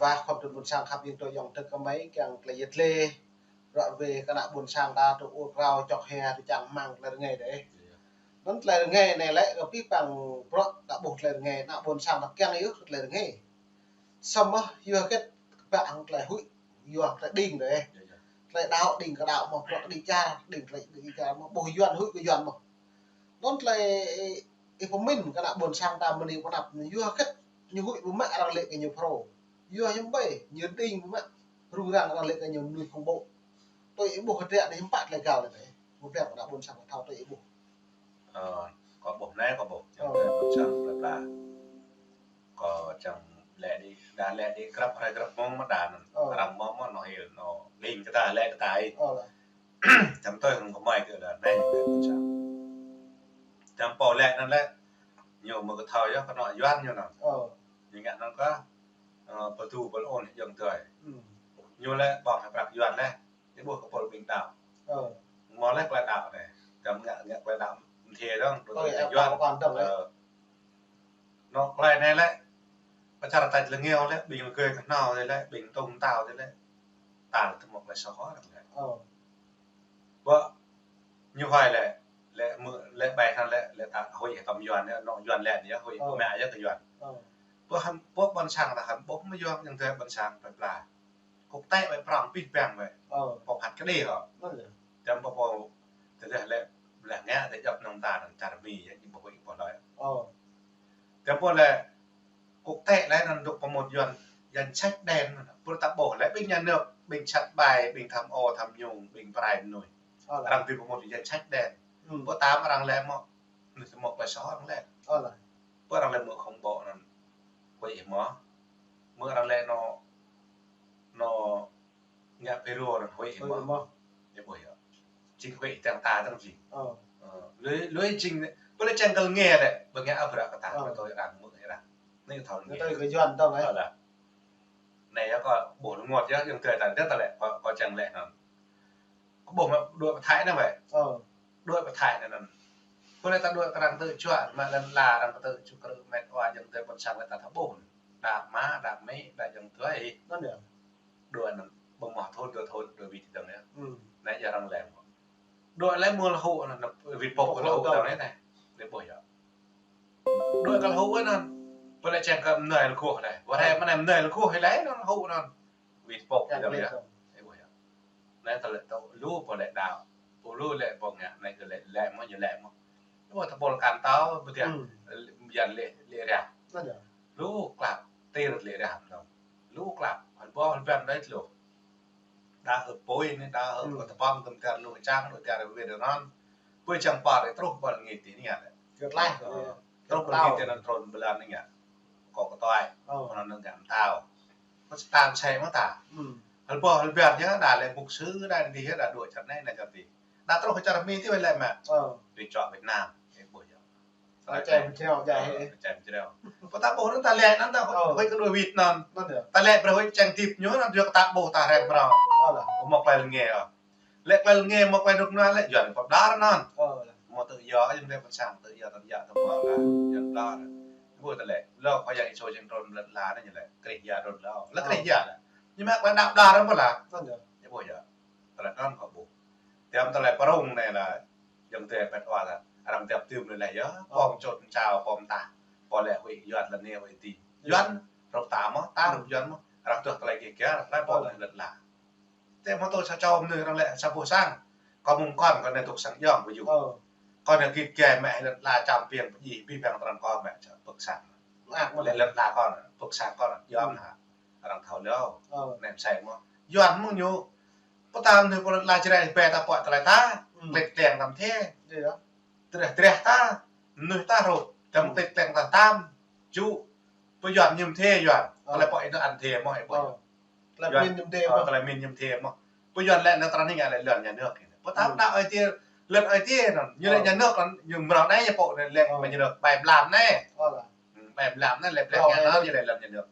vàความเป็นบุญสร้างครับยิงตัวอย่างตึกกระไม้แกงละเอียดเลยเราเวขณะบุญสร้างตาตัวอุเราจอกแฮตัวจังมังเลยไงเด้นั้นเลยไงในแหละก็พี่ปังเพราะđã buộcเลยไงณบุญสร้างนักแกงนี้ก็เลยไงxong á vừa cái bạn lại hụi vừa lại đình đấy lại đạo đình cả đạo một lại đi cha đình lại đi cha một bồi duyên hụi cái duyên một nó lại cái của mình cái đạo buồn sang ta mình đi có đập vừa cái như hụi bố mẹ đang lệ cái nhiều pro vừa như vậy như đình bố mẹ ru rằng đang lệ cái nhiều nuôi không bộ tôi ý buộc cái đấy bạn lại gào đấy một đẹp của đạo buồn sang của thao tôi ý buộc có bộ này có bộ trong buồn sang là có trong lệ đi grab hay grab mong mà đàn làm mong mà nó hiểu nó linh cái ta lệ cái tai chấm tôi không có mày cái là đây buồn sang chấm bỏ lệนั่นแหละnhiều mà cái thời đó có nội doan như nào những ngạn nó cóประตูบอลโอนยังเตยอยู่แล้วบอกให้ปรับยวนแล้วที่บวกกับปลบินดาวมอแรกกระดาวเนี่ยจำงานกระดาวเทียต้องตัวยวนnó lại này lạiประชาธิปไตยเงี้ยวแล้วบินเคยกันนอเลยแล้วบินตรงตาวเลยแล้วต่างทั้งหมดเลยซ้อกันเลยว่าnhư vậy làมือและใบทันและตาหอยกับยวนเนี่ยน้องยวนแหละเนี่ยหอยแม่อาจจะยวนพวกบอลช่างนะครับพวกไม่ยอมยังเธอบอลช่างปลากุกเตะไปปรองปิดแปงไปปอกหัดก็ดีเหรอจำปอแต่เดี๋ยวแหละเงี้ยแต่จับน้ำตาลจารมีอย่างที่บอกอีกพอเลยจำพวกเลยกุกเตะแล้วนั่นดูประมวลยันชัดแดนพุทธโบและเป็นยันเนบเป็นชัดใบเป็นทำโอทำยุงเป็นปลายหน่วยรังตีประมวลยันชัดแดนพวกตามรังแล้วมั้งหนึ่งหมกไปซ้อนแรกพวกรังแล้วมือของโบนั่นvậy mà mưa đang lên nó nghe Peru rồi vậy mà để buổi chính vậy chẳng ta chẳng gì lưới chính bữa nay chẳng cần nghe đấy bữa nghe áp đặt cả mà tôi đang mưa thế là nên thầu nghe tôi cái duyên đâu đấy là này nó có bổ ngọt chứ nhưng thời tàn rất là lẹ có chẳng lẹ nào có bổ mà đuôi mà thái nó vậy đuôi mà thái này là bữa nay ta đuôi ta đang tự chọn mà lần là đang tự chụp cái mệt qua dần tới con sang người ta tháo bổn đạp má đạp mấy đại dần tới ấy nó được đuôi nó bông mỏ thôn đuôi vịt tầm đấy nãy giờ đang làm đuôi lấy mua là hộ là vịt bột của hộ tầm đấy này để bồi ạ đuôi cái hộ ấy nó bữa nay chàng cầm nời là khô này bữa nay mà làm nời là khô hay lấy nó hộ nó vịt bột thì tầm đấy để bồi ạ nãy ta lại tao lú bồi lại đào bồi lú lại bồi nhẹ này cứ lại mà giờ lại màว่าถ้าบอลการเต้าเพื่อยันเลี้ยแรงลูกกลับตีรถเลี้ยแรงเราลูกกลับหันพ่อหันแฟนได้หรอดาเหอบปุ้ยนี่ดาเหอบก็ตะป้อมกำกันลูกจ้างลูกจ้างเวเดอร์นั่นปุ้ยจังปาได้ตรุกบอลงี้ตีนี่ไงเกิดไรตรุกบอลงี้ตีนั่นทนเวลานี่ไงก่อกระต่ายมันนั่งกันเต้าก็ตามใช้มาตาหันพ่อหันแฟนเยอะด่าเลยบุกซื้อได้ดีเยอะด่าด่วยจัดแน่ในจัดดีด่าตรุกเขาจะมีที่เป็นอะไรแม่ไปเจาะเวียดนามchạy theo chạy theo có ta bổ nó ta lẹ nó ta hơi cái đuôi vịt nè ta lẹ rồi chẳng kịp nhớ nó được ta bổ ta rèm vào một vài nghề à lẹ vài nghề một vài lúc nữa lại chuyển vào đá nó một tự do nhưng đây phần sàng tự do thầm vào là chuyển đá vui ta lẹ lo phải dạy cho chẳng tròn lật lá này như vậy cái gì rồi lo lật cái gì à nhưng mà quan đạo đá đó mà là như vậy giờ ta lại non khỏi bổ thì ta lại parong này là dòng tiền phải hòa là làm đẹp tiêu người này nhớ bom trộn chào bom ta có lẽ hủy dọn lần này hủy tì dọn rọc tả mà ta rọc dọn mà rọc được lại kia lại bom lại lật là thế mà tôi cho ông người đang lẽ sao bổ sang còn mùng con này thuộc sáng giòn ví dụ con này kịp kề mẹ lật là chạm tiền gì bị bèn toàn con mẹ chợ bực sáng lại lật là con bực sáng con dọn hả đang thảo liêu ném say mà dọn mà nhiều có tam thì con là chỉ này bè ta quậy lại ta lệch đèn làm thế gì đó trẻ ta nơi ta rồi chấm tịch tẹn ta tam chú bây giờ nhầm thê rồi lại bọn nó ăn thề mọi bọn là min nhầm thề mà lại min nhầm thề mà bây giờ lại nó ta như ngày lại lượn nhà nước có tám đạo ấy kia lượn ấy kia như là nhà nước còn nhường vào đấy nhà bộ này lệ mà nhà được bài làm này bài làm này lệ nhà nó như này làm nhà nước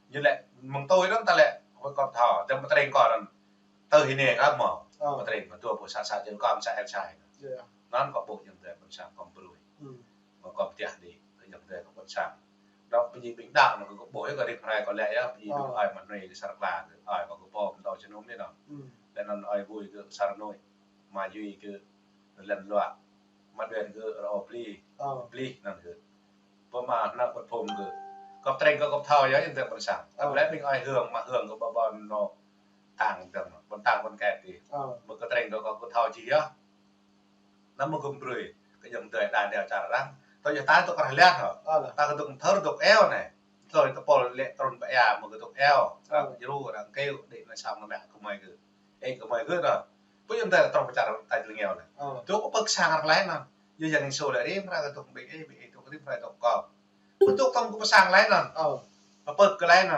như lệ mong tôi đó ta lệ còn thỏ trong một tay còn từ hình này các mở một tay mà tôi của xa trên con sẽ xài nó có bộ những người con sang con bùi mà còn tiền đi cái những người con sang đó bây giờ bình đẳng nó có bố cái định này có lẽ á bây giờ ai mà này sạc là ai có bom tàu chân hôm đấy đó nên nó ai vui cái sạc nồi mà duy cái lần loạt mà đền cái ở pliนั่นคือพอมานักบทพรมคือก็เตรงก็กับเท่าเยอะจนถึงบนสั่งและเป็นอ้อยเฮืองมาเฮืองกับบอลโนต่างจังบนต่างบนแก่ดีมันก็เตรงก็กับเท่าจีเยอะแล้วมันก็เปลือยก็ยังเตยได้เดียวจารังตัวจะตายตัวกระเลี้ยเหรอตาก็ต้องเท่าตัวเอลเนี่ยตัวตะปอลเละตรงไปอ่ะมันก็ตัวเอลจะรู้รังเกลเด็กในชาวแม่ก็ไม่คือเองก็ไม่คือเนาะผู้ยังเตยตรงไปจารังตายตัวเงี้ยเลยตัวก็เพิกช่างอะไรนั่นnhư giờ hình số là đi ra cái tụng bị tụng cái phải tụng cọp cứ tụng tông cũng sang lấy nè mà bực cái lấy nè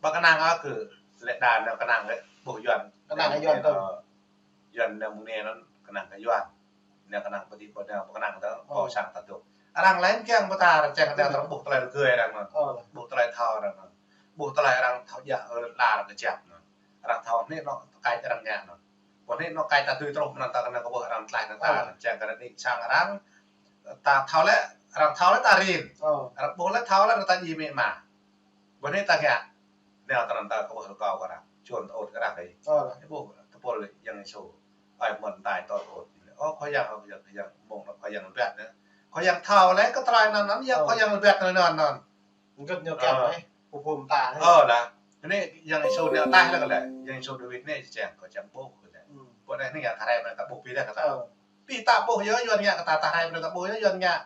và cái nàng á cứ lệ đàn là cái nàng đấy bổ duyên cái nàng cái duyên thôi duyên là muốn nghe nó cái nàng cái duyên nè cái nàng có đi bữa nào cái nàng đó bỏ sang tận tụng nàng lấy cái ông ta là chẳng cái nàng buộc tay cười rằng mà buộc tay thò rằng buộc tay rằng tháo dạ là cái chẹp rằng thò nên nó cái rằng nhẹ nóวันนี้นกไก่ตาตุยตรงนั่นตากันก็บอกรังไก่นั่นตาแจงกันนี่ช่างรังตาเท้าและรังเท้าและตารินรังโบและเท้าและตายีเมมาวันนี้ตาแก่เนี่ยตานันตาก็บอกก็เอากันชวนอดกระดักเลยไอ้พวกตะโพลยังโชว์ไอ้มันตายตอนอดอ๋อเขายังมองเขายังแบบนี้เขายังเท้าและก็ตายนั้นยังเขายังแบบนั่นมันก็เนื้อแก่ไหมผมตาละนี่ยังโชว์เนี่ยตายแล้วก็เลยยังโชว์ดูวิทย์เนี่ยแจงก็จังโป๊พวกนี้เนี่ยทาร์มันตะบุปีได้ก็ตาปีตาบุเยอะยวนเนี่ยก็ตาทาร์มันตะบุเยอะยวนเนี่ย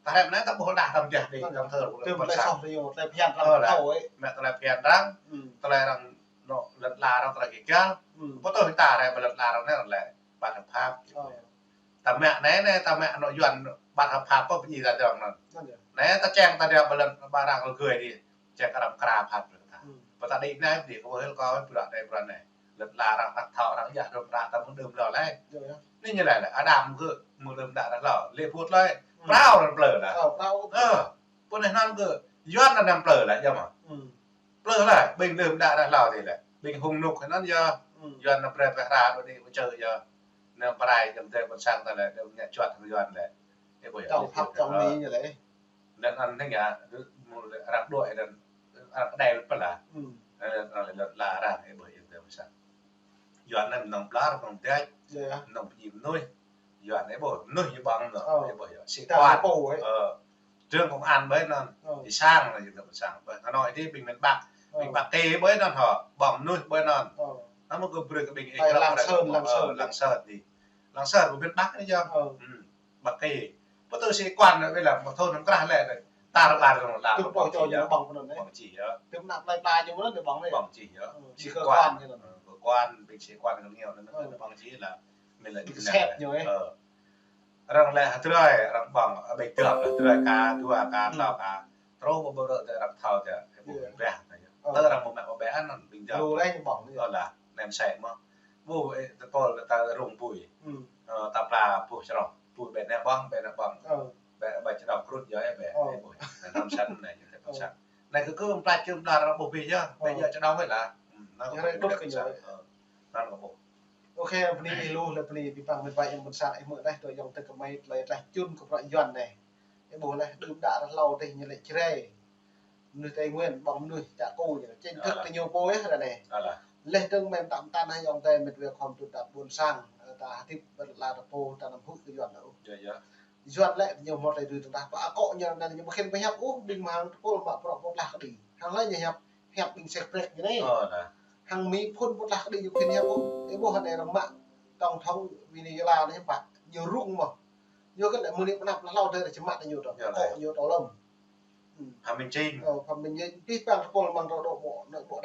ทาร์มันตะบุด่าทำเจ็บดีทำเธอตื่นเลยส่งประโยชน์เลยพยานรังเอาไว้แม่ตะเลยพยานรังตะเลยรังเนาะหลัดลารังตะเลยกี่ก้าวเพราะตัวตาอะไรมันหลัดลารังนี่นั่นแหละบาดภาพแต่แม่ไหนเนี่ยแต่แม่เนาะยวนบาดภาพก็เป็นยี่ตาเดียวนั่นไหนตาแจงตาเดียวมันบารังเราเคยดีแจงกระดำกราพัดเลยตาพอตาดีนั่นดีเขาให้เขาปลุกได้ปลุกไหนหลัดลารังตักเท่ารังยาดมราแต่มันดื่มหล่อเลยนี่ยังไงแหละอดัมคือมือเริ่มด่าแล้วหล่อเลี้ยพูดเลยเปล่านั่นเปลือยนะพวกนั้นคือย้อนนั่นเปลือยแหละยังมั้งเปลือยแหละบิงเริ่มด่าแล้วหล่อดีแหละบิงหงนุกนั้นย้อนนั่นเปลือยไปราตัวนี้มาเจอย้อนนั่นปลายจำเตะบนช่างแต่ละเดี๋ยวเนี่ยจวดย้อนเลยไอ้พวกจ้องพับจ้องนี้อย่างไรนั่นทั้งอย่างมือรักด้วยนั่นรักได้หรือเปล่าอะไรลาร่างไอ้พวกเตะบนช่างย้อนนั่นน้องปลาน้องเต้น้องยิ้มนุ้ยย้อนไอ้บ่นุ้ยบังเนาะไอ้บ่สิกวาดเรื่องของอันเบ้นั่นที่สร้างอะไรอยู่กับสร้างเบ้ขน้อยที่เป็นบักเตะเบ้นั่นเหรอบ่มนุ้ยเบ้นั่นแล้วมันก็เปลือกกับเป็นเอกลักษณ์ลังเสิร์ดิลังเสิร์ดมันเป็นบักนี่จ้ะบักเตะเพราะตัวสิกวาดเวลามาโทษน้ำกระไรเลยตาลาตรงลาตึ้งปล่อยจอยอยู่บังคนนั้นบังจีเยอะตึ้งหนักปลายอยู่นั่นเดี๋ยวบังเลยบังจีเยอะสิกวาดกวานเป็นเสียกวานกันเงี้ยนั่นบางทีละไม่เลยแซ่บอยู่ไงรังแรกเท่าไรรังบังใบเตือกเท่าไรกาตัวกาเล่ากาโตมาเบอร์แต่รังเท่าจะแบะเออรังมันแบบแบะนั่นเป็นเจ้าดูได้ยังบังนี่ก็ละแนมแสงมั้งบูตะโกนตาลงปุ๋ยตาปลาปุ๋ยฉลองปุ๋ยแบบแนบบังแบบแบบใบฉลองครุฑเยอะแบบไอ้ปุ๋ยน้ำชั้นไหนอย่างเงี้ยน้ำชั้นในคือปลาจุ่มดาระบบปีเยอะไปเยอะจะน้องไม่ละนั่นก็ได้นั่นก็บอกโอเควันนี้รู้เลยวันนี้พี่ปังเป็นใบยังบนสารไอ้เมื่อได้ตัวยองตึกกับไม่เลยได้จุนกับรอยย้อนเนี่ยไอ้โบเลยดื่มด่าเราแต่ยังเลยเช่นึกใจเงินบอมนึกจะกู้อย่างเช่นทึกแต่โยโป้อะไรเนี่ยเลยตึงแม่ตามตาให้ยองแต่เป็นเรื่องความจุดดับบนสร้างตาที่เป็นลาตะโปตาน้ำพุคือย้อนแล้วย้อนแหละโยมหมดเลยดูต่างๆก็อาเกาะอย่างนั้นยังไม่เห็นไปยับอู้ดึงมาทุกคนแบบปลอกพวกหลักดีทางไรอย่างยับแฮปปิ้งเซ็กเรกอย่างนี้หางมีพ่นพวกหลักดีอยู่แค่นี้ปุ๊บไอ้พวกคนไหนรำมะต้องท้องวินิจลาเนี่ยปะอยู่รุ่งมั้งอยู่ก็แต่มือนี้มันนับแล้วเราเดินแต่ชิมะอยู่ต่อเกาะอยู่ต่อลมทำเป็นจริงทำเป็นจริงพี่ปังทุกคนมันเราโดดโบ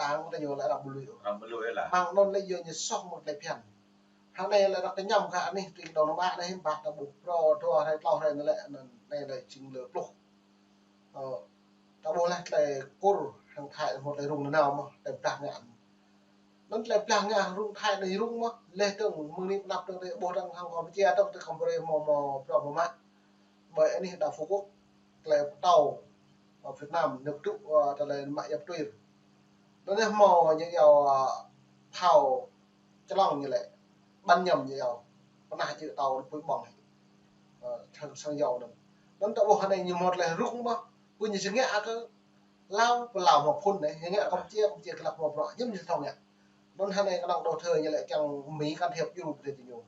ด่างมันจะอยู่แล้วเราบุลุยล่ะมังนนเลยเยอะจะซ่อมหมดเลยเพี้ยนทางในเราต้องย่ำค่ะนี่ตีดอกน้ำมันนี่ปะตะบุรอทั่วไทยเราไทยนั่นแหละนั่นในเลยจริงเหลือปลุกตะบุเลยแต่กู้ทางไทยหมดเลยรุ่งนั่นเอามาแต่ปลางงานนั่นเลยปลางงานรุ่งไทยในรุ่งมั้งเลยต้องมือนี้นับตั้งแต่โบราณทางคอมพิวเตอร์ต้องถึงคอมพิวเตอร์มอปลอมมาเบอร์อันนี้ดาวฟุกุเลยเต่าเวียดนามนึกทุกแต่เลยมายับตุ้ยแล้วเนี่ยมอยังยาวเผาจะล่องnhư vậy ban nhầm như vậy con này chịu tàu với bỏngทางsang dầuนึงนั่นแต่ว่าในอยู่หมดเลยรุ่งมั้ง punya sengnya aku lao một phun đấy những cái công chia cái lạc một rõ nhưng như thằng nhỉ non hai này cái đầu thời như lại chẳng mỹ can thiệp yêu thì nhiều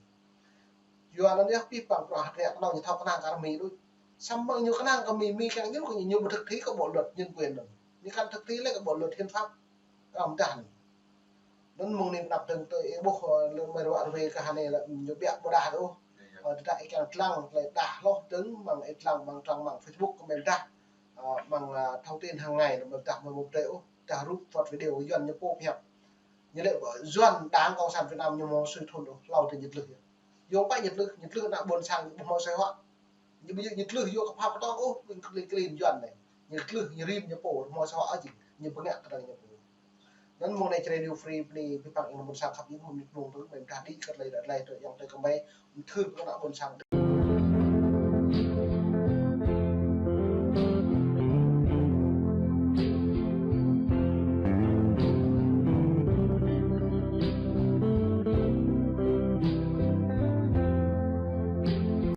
giờ nó nhắc pi bằng rõ thì cái đầu như thằng cái nàng cái mỹ luôn xong bao nhiêu cái nàng cái mỹ càng nhất cũng nhiều một thực thi có bộ luật nhân quyền rồi những căn thực thi lấy cái bộ luật hiến pháp ông đàn nên mong niệm đọc từng tới bộ lượng mày đoạn về cái này là nhiều biện bộ đà đâu ở tại cái lăng lại đà lo đứng bằng ít lăng bằng trang bằng Facebook của mình ra bằng thông tin hàng ngày là mình tạo một triệu trả rút phật video dần như cô hẹp như lệ dần đáng cộng sản Việt Nam như một sự thôn lâu thì nhật lực vô bay nhật lực đã buồn sang những món xoay họ như bây giờ nhật lực vô các to ô mình clean dần này nhật lực như rim như cổ món xoay họ gì như bữa ngày cái này nên mong này radio free đi cái bằng một sang khắp những hôm mình mong tới mình ra đi cất lấy lại rồi dòng tới cầm bay thư cũng đã buồn sang